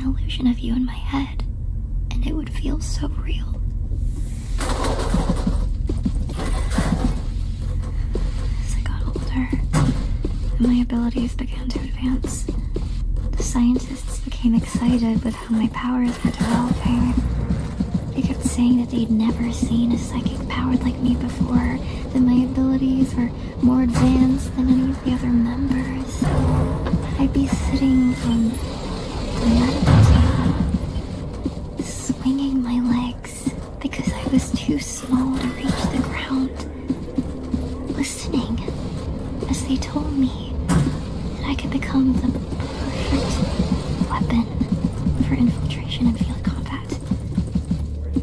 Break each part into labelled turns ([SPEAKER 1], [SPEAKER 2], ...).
[SPEAKER 1] an illusion of you in my head, and it would feel so real. As I got older, and my abilities began to advance, the scientists became excited with how my powers were developing. They kept saying that they'd never seen a psychic powered like me before, that my abilities were more advanced than any of the other members. I'd be sitting on the medical table, swinging my legs because I was too small to reach the ground, listening as they told me that I could become the perfect weapon for infiltration and field combat.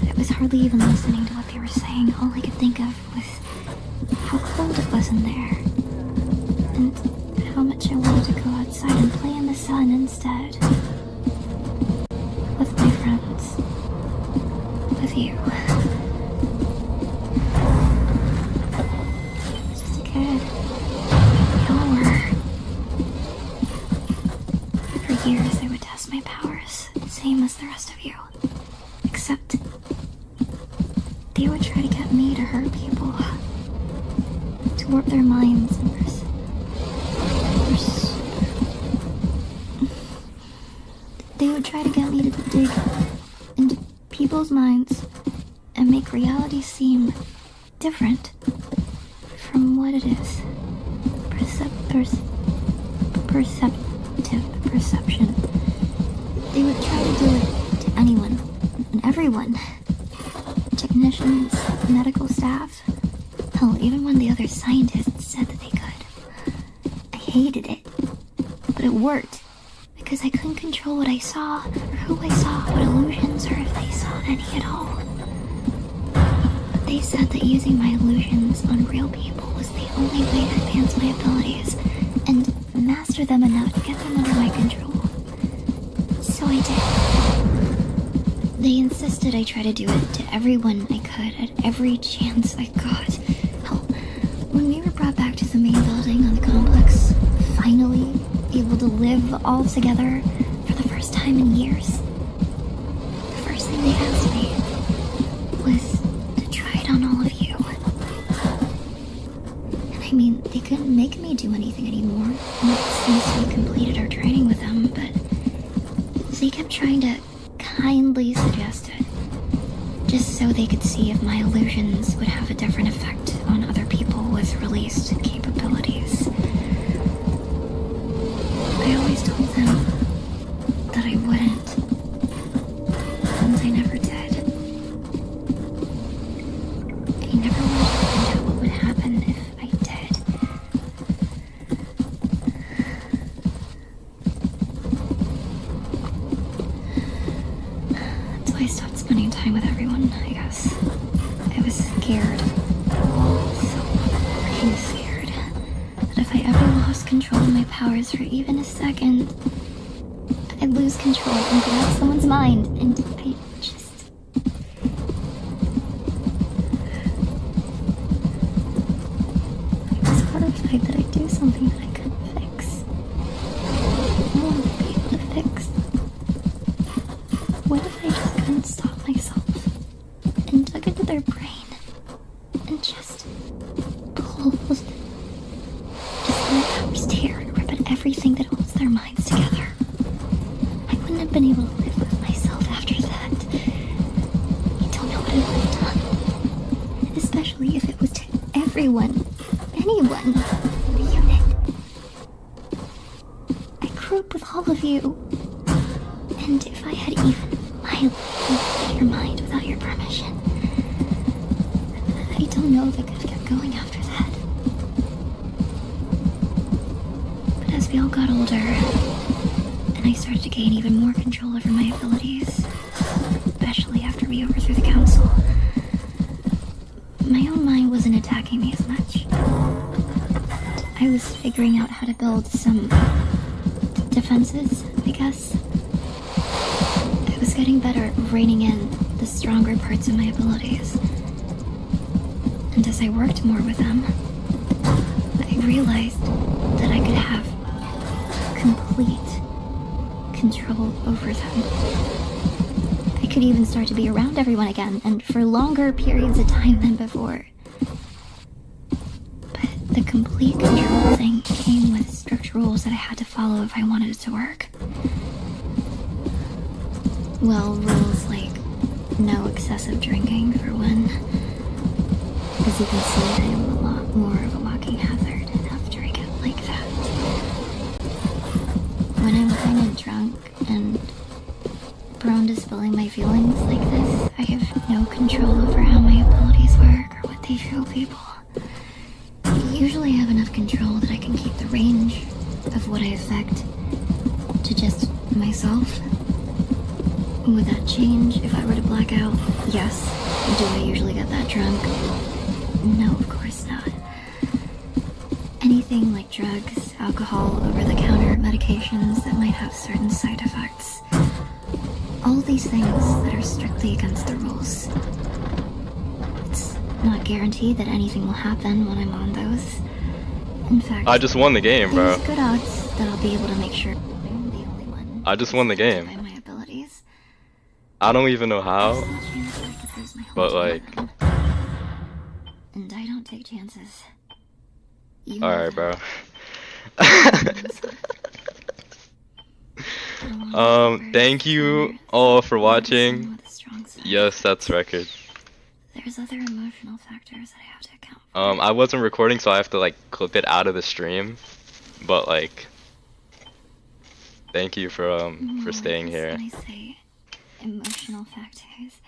[SPEAKER 1] I was hardly even listening to what they were saying. All I could think of was how cold it was in there, and how much I wanted to go outside and play in the sun instead. With my friends. With you. I was just a kid. We all were. For years I would test my powers, same as the rest of you. Except they would try to get me to hurt people. To warp their minds and they would try to get me to dig into people's minds and make reality seem different from what it is. Perception. They would try to do it to anyone and everyone. Technicians, medical staff. Hell, even when the other scientists said that they could. I hated it. But it worked. Because I couldn't control what I saw, or who I saw, what illusions, or if they saw any at all. But they said that using my illusions on real people was the only way to advance my abilities, and master them enough to get them under my control. So I did. They insisted I try to do it to everyone I could, at every chance I got. Hell, when we were brought back to the main building on the complex, finally able to live all together for the first time in years, the first thing they asked me was to try it on all of you. And I mean, they couldn't make me do anything anymore since we completed our training with them, but they kept trying to kindly suggest it, just so they could see if my illusions would have a different effect on other people with released capabilities. I always told them that I wouldn't, and I never did. I never wanted to find out what would happen if I did. That's why I stopped spending time with everyone, I guess. I was scared. So freaking scared. That if I ever lost control of my powers for even a second, I'd lose control and grab someone's mind, and I just... I was horrified that I'd do something that I couldn't fix. No one would be able to fix. What if I just couldn't stop myself and dug into their brain and just pulled? Just let powers tear and rip at everything that holds their minds together. I wouldn't have been able to live with myself after that. You don't know what I would have done. Especially if it was to everyone. Anyone. The unit. I grew up with all of you. And if I had even mildly left your mind without your permission, I don't know if I could have kept going after that. But as we all got older, and I started to gain even more control over my abilities, especially after we overthrew the council, my own mind wasn't attacking me as much. I was figuring out how to build some defenses, I guess. I was getting better at reining in the stronger parts of my abilities. And as I worked more with them, I realized that I could have complete control over them. I could even start to be around everyone again, and for longer periods of time than before. But the complete control thing came with strict rules that I had to follow if I wanted it to work. Well, rules like no excessive drinking, for one. As you can see, I am a lot more of a walking hazard after I get like that. When I'm kind of drunk and prone to spilling my feelings like this, I have no control over how my abilities work or what they show people. Usually I have enough control that I can keep the range of what I affect to just myself. Would that change if I were to black out? Yes. Do I usually get that drunk? No, of course not. Anything like drugs, alcohol, over-the-counter medications that might have certain side effects. All these things that are strictly against the rules. It's not guaranteed that anything will happen when I'm on those. In fact,
[SPEAKER 2] I just won the game, bro.
[SPEAKER 1] there's good odds that I'll be able to make sure I'm the only one.
[SPEAKER 2] I just won the game.
[SPEAKER 1] By my abilities.
[SPEAKER 2] I don't even know how,
[SPEAKER 1] There's a chance that I could lose my whole
[SPEAKER 2] but
[SPEAKER 1] team
[SPEAKER 2] like,
[SPEAKER 1] of them. And I don't take chances. You know
[SPEAKER 2] alright, bro.
[SPEAKER 1] that.
[SPEAKER 2] Thank you all for watching.
[SPEAKER 1] With a strong side.
[SPEAKER 2] Yes, that's record.
[SPEAKER 1] There's other emotional factors that I have to account for.
[SPEAKER 2] I wasn't recording, so I have to like clip it out of the stream. But like, thank you for staying here.
[SPEAKER 1] When I say emotional factors,